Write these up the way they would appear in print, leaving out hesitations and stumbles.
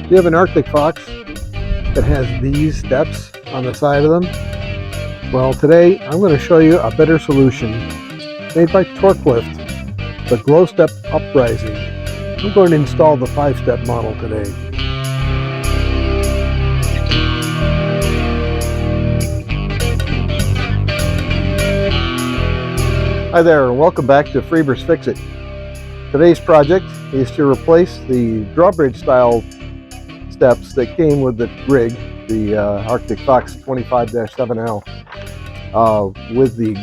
You have an Arctic Fox that has these steps on the side of them. Well, today I'm going to show you a better solution made by Torklift, the Glowstep Uprising. I'm going to install the 5-step model today. Hi there, and welcome back to Freeber's Fix It. Today's project is to replace the drawbridge style steps that came with the rig, the Arctic Fox 25-7L, with the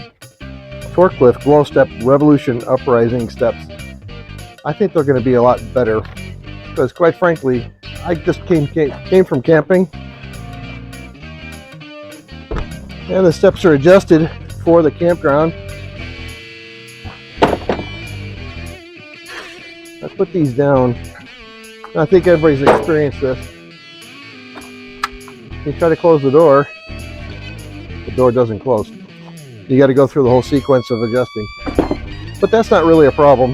Torklift Glowstep Revolution Uprising steps. I think they're going to be a lot better because, quite frankly, I just came from camping, and the steps are adjusted for the campground. I put these down. I think everybody's experienced this. You try to close the door doesn't close. You got to go through the whole sequence of adjusting. But that's not really a problem.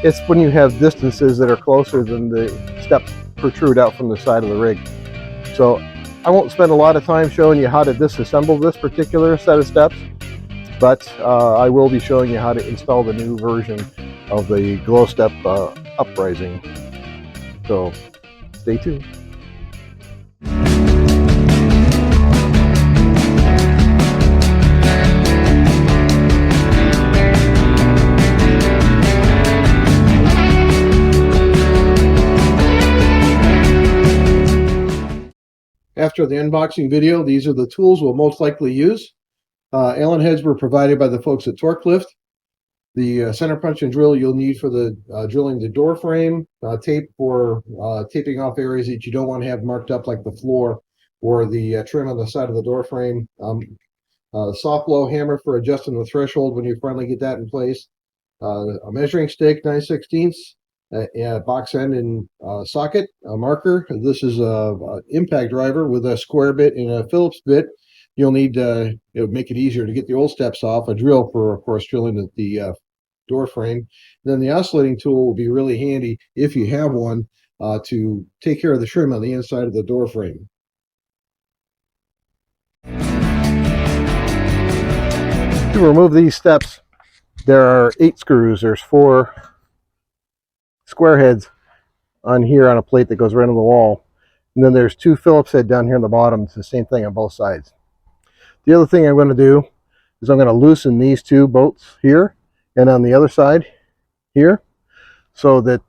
It's when you have distances that are closer than the steps protrude out from the side of the rig. So I won't spend a lot of time showing you how to disassemble this particular set of steps, but I will be showing you how to install the new version of the Glowstep Uprising. So stay tuned. After the unboxing video, these are the tools we'll most likely use. Allen heads were provided by the folks at Torklift. The center punch and drill you'll need for the drilling the door frame, tape for taping off areas that you don't want to have marked up, like the floor or the trim on the side of the door frame. Soft blow hammer for adjusting the threshold when you finally get that in place. A measuring stick, 9/16, a box end and socket, a marker. This is a impact driver with a square bit and a Phillips bit. You'll need it would make it easier to get the old steps off. A drill for, of course, drilling the door frame. Then the oscillating tool will be really handy if you have one to take care of the trim on the inside of the door frame. To remove these steps, there are 8 screws. There's 4 square heads on here on a plate that goes right on the wall. And then there's 2 Phillips head down here on the bottom. It's the same thing on both sides. The other thing I'm going to do is I'm going to loosen these 2 bolts here and on the other side here, so that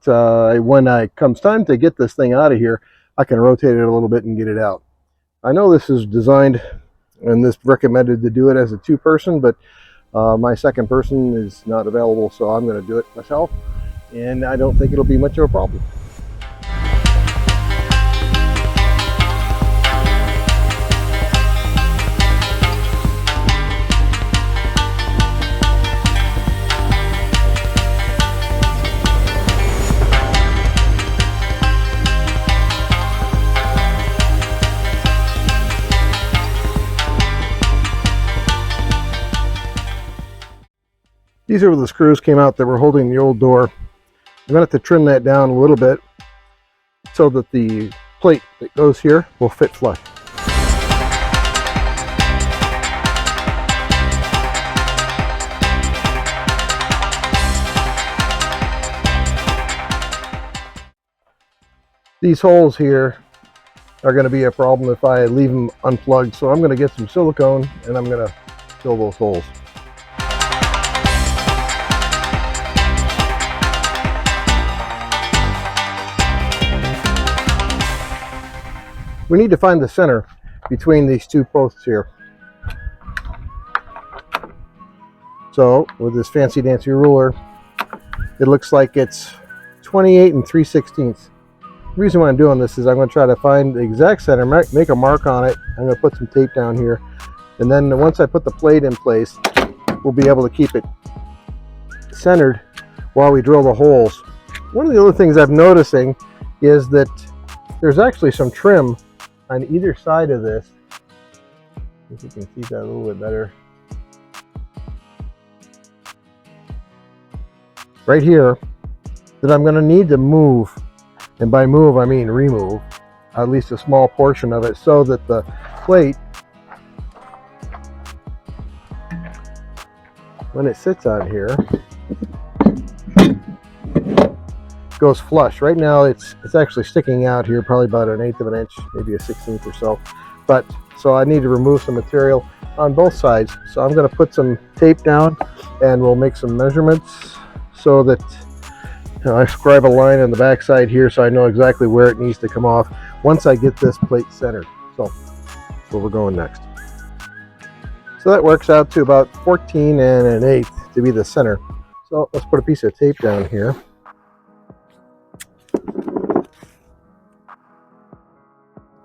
when it comes time to get this thing out of here, I can rotate it a little bit and get it out. I know this is designed and this recommended to do it as a 2-person, but my second person is not available, so I'm going to do it myself, and I don't think it'll be much of a problem. These are where the screws came out that were holding the old door. I'm going to have to trim that down a little bit so that the plate that goes here will fit flush. These holes here are going to be a problem if I leave them unplugged, so I'm going to get some silicone and I'm going to fill those holes. We need to find the center between these 2 posts here. So with this fancy dancy ruler, it looks like it's 28 3/16. The reason why I'm doing this is I'm going to try to find the exact center, make a mark on it. I'm going to put some tape down here, and then once I put the plate in place, we'll be able to keep it centered while we drill the holes. One of the other things I'm noticing is that there's actually some trim on either side of this. If you can see that a little bit better. Right here, that I'm going to need to move, and by move I mean remove, at least a small portion of it, so that the plate, when it sits on here, goes flush. Right now it's actually sticking out here probably about 1/8 of an inch, maybe a 1/16 or so. But so I need to remove some material on both sides. So I'm going to put some tape down and we'll make some measurements so that I scribe a line on the back side here so I know exactly where it needs to come off once I get this plate centered. So that's where we're going next. So that works out to about 14 1/8 to be the center. So let's put a piece of tape down here.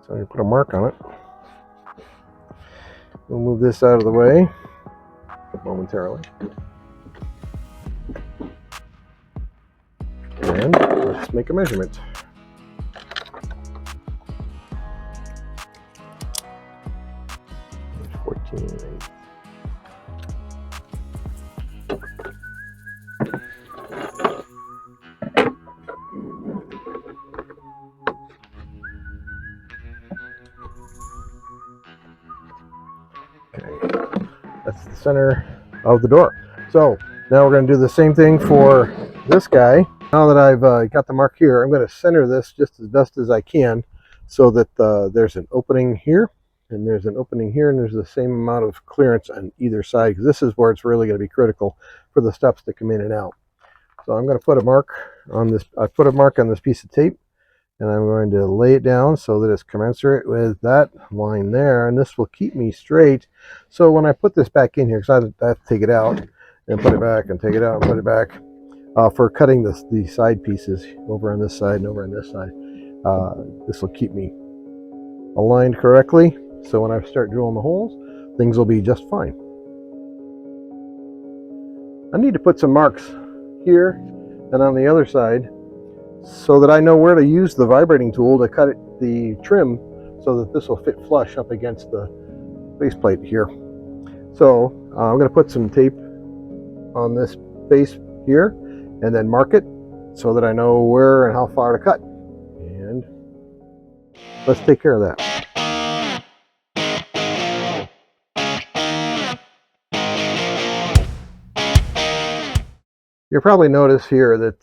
So I'm going to put a mark on it. We'll move this out of the way momentarily. And let's make a measurement. There's 14 That's the center of the door. So now we're going to do the same thing for this guy. Now that I've got the mark here, I'm going to center this just as best as I can so that there's an opening here and there's an opening here and there's the same amount of clearance on either side, because this is where it's really going to be critical for the steps to come in and out. So I'm going to put a mark on this. I put a mark on this piece of tape and I'm going to lay it down so that it's commensurate with that line there, and this will keep me straight. So when I put this back in here, because I have to take it out and put it back and take it out and put it back for cutting the side pieces over on this side and over on this side, this will keep me aligned correctly. So when I start drilling the holes, things will be just fine. I need to put some marks here and on the other side so that I know where to use the vibrating tool to cut the trim so that this will fit flush up against the base plate here. So I'm going to put some tape on this base here and then mark it so that I know where and how far to cut. And let's take care of that. You'll probably notice here that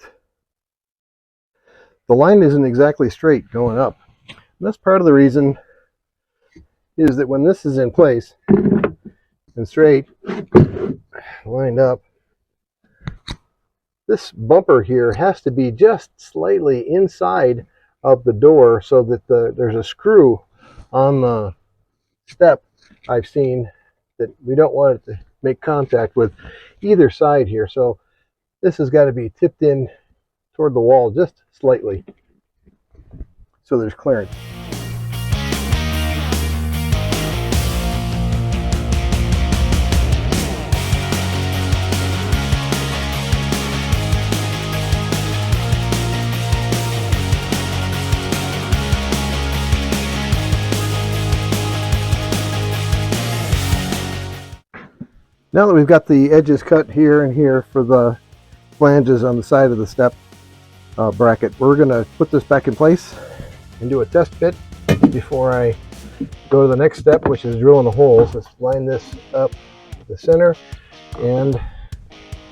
the line isn't exactly straight going up. And that's part of the reason is that when this is in place and straight, lined up, this bumper here has to be just slightly inside of the door so that there's a screw on the step I've seen that we don't want it to make contact with either side here. So this has got to be tipped in toward the wall just slightly so there's clearance. Now that we've got the edges cut here and here for the flanges on the side of the step bracket, we're going to put this back in place and do a test fit before I go to the next step, which is drilling the holes. Let's line this up the center, and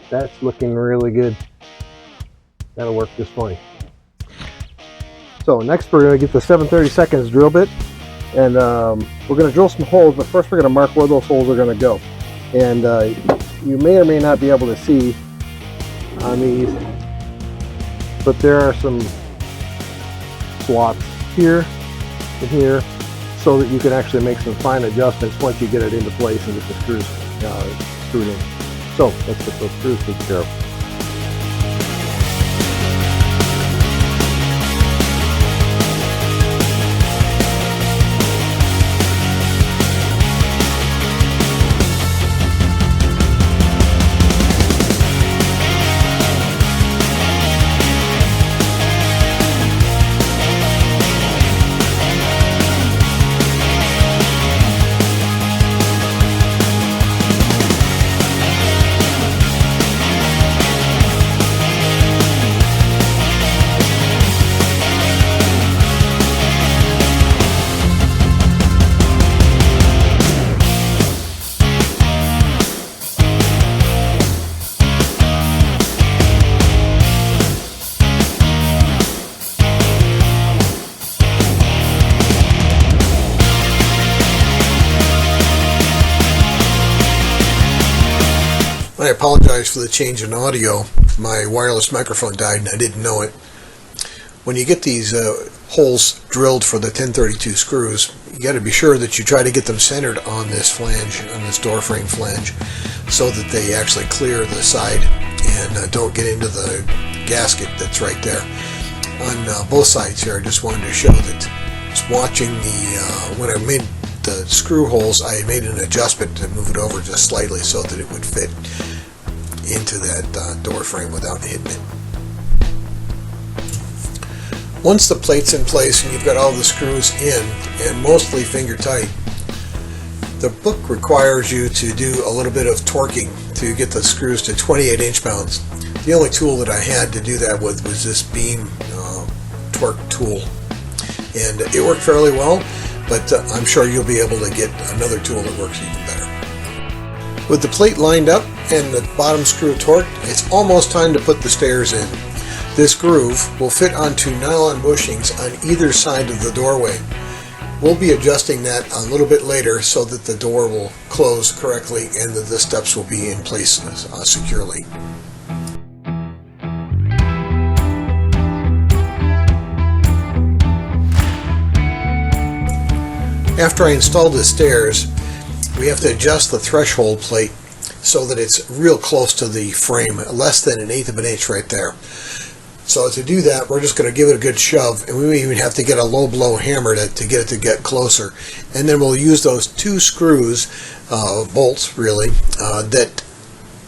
that's looking really good. That'll work just fine. So next we're going to get the 7/32 drill bit, and we're going to drill some holes, but first we're going to mark where those holes are going to go. And you may or may not be able to see on these, but there are some slots here and here so that you can actually make some fine adjustments once you get it into place and get the screws screwed in. So let's get those screws taken care of. I apologize for the change in audio. My wireless microphone died and I didn't know it. When you get these holes drilled for the 1032 screws, you got to be sure that you try to get them centered on this flange, on this door frame flange, so that they actually clear the side and don't get into the gasket that's right there. On both sides here, I just wanted to show that just watching the, when I made the screw holes, I made an adjustment to move it over just slightly so that it would fit into that door frame without hitting it. Once the plate's in place and you've got all the screws in and mostly finger tight, the book requires you to do a little bit of torquing to get the screws to 28 inch-pounds. The only tool that I had to do that with was this beam torque tool, and it worked fairly well, but I'm sure you'll be able to get another tool that works even better. With the plate lined up and the bottom screw torqued, it's almost time to put the stairs in. This groove will fit onto nylon bushings on either side of the doorway. We'll be adjusting that a little bit later so that the door will close correctly and that the steps will be in place securely. After I install the stairs, we have to adjust the threshold plate so that it's real close to the frame, less than 1/8 of an inch right there. So to do that, we're just going to give it a good shove, and we may even have to get a low blow hammer to get it to get closer. And then we'll use those 2 screws, bolts really, that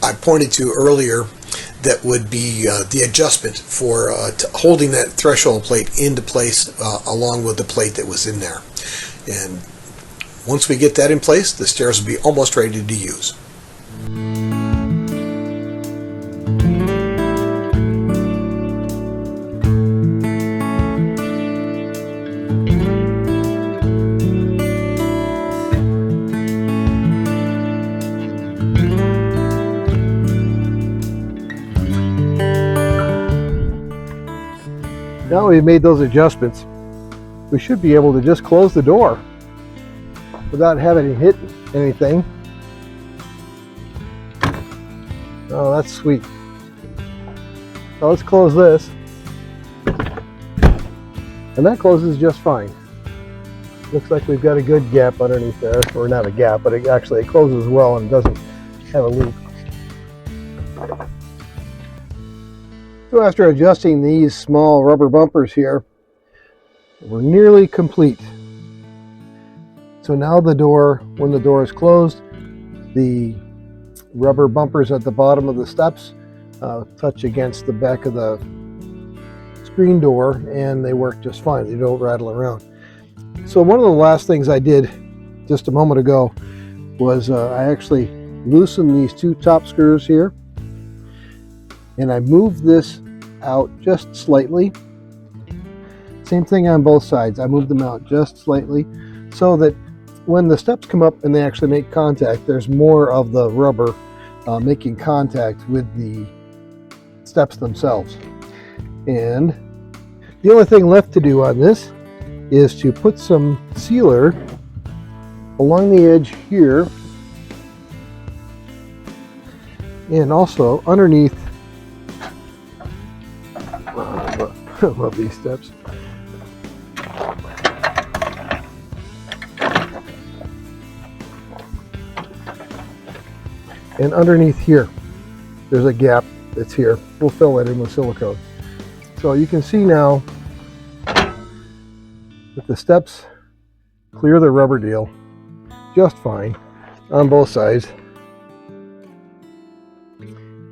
I pointed to earlier, that would be the adjustment for holding that threshold plate into place along with the plate that was in there. And once we get that in place, the stairs will be almost ready to use. Now we've made those adjustments, we should be able to just close the door without having to hit anything. Oh, that's sweet. So let's close this. And that closes just fine. Looks like we've got a good gap underneath there, or not a gap, but it actually closes well and doesn't have a loop. So after adjusting these small rubber bumpers here, we're nearly complete. So now the door, when the door is closed, the rubber bumpers at the bottom of the steps touch against the back of the screen door, and they work just fine. They don't rattle around. So one of the last things I did just a moment ago was I actually loosened these 2 top screws here, and I moved this out just slightly. Same thing on both sides. I moved them out just slightly so that when the steps come up and they actually make contact, there's more of the rubber making contact with the steps themselves. And the only thing left to do on this is to put some sealer along the edge here and also underneath I love these steps. And underneath here, there's a gap that's here. We'll fill it in with silicone. So you can see now that the steps clear the rubber deal just fine on both sides.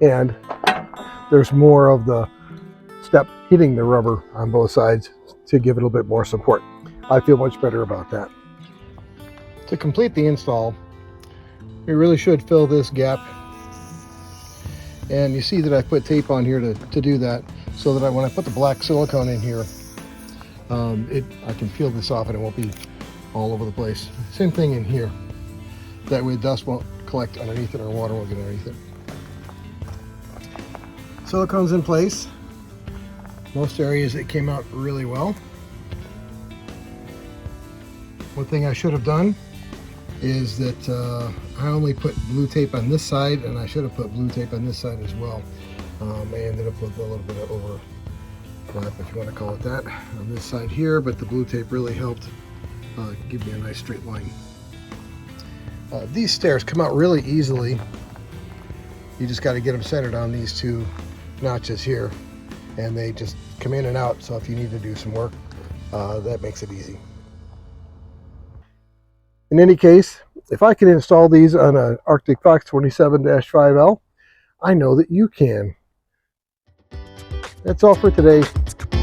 And there's more of the step hitting the rubber on both sides to give it a little bit more support. I feel much better about that. To complete the install, we really should fill this gap, and you see that I put tape on here to do that, so that when I put the black silicone in here, I can peel this off and it won't be all over the place. Same thing in here. That way dust won't collect underneath it or water won't get underneath it. Silicone's in place. Most areas it came out really well. One thing I should have done is that I only put blue tape on this side, and I should have put blue tape on this side as well. I ended up with a little bit of overlap, if you want to call it that, on this side here, but the blue tape really helped give me a nice straight line. These stairs come out really easily. You just got to get them centered on these two notches here, and they just come in and out. So if you need to do some work, that makes it easy. In any case, if I can install these on an Arctic Fox 27-5L, I know that you can. That's all for today.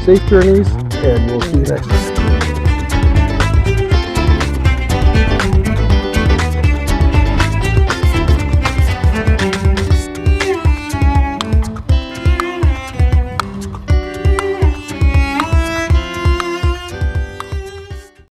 Safe journeys, and we'll see you next time.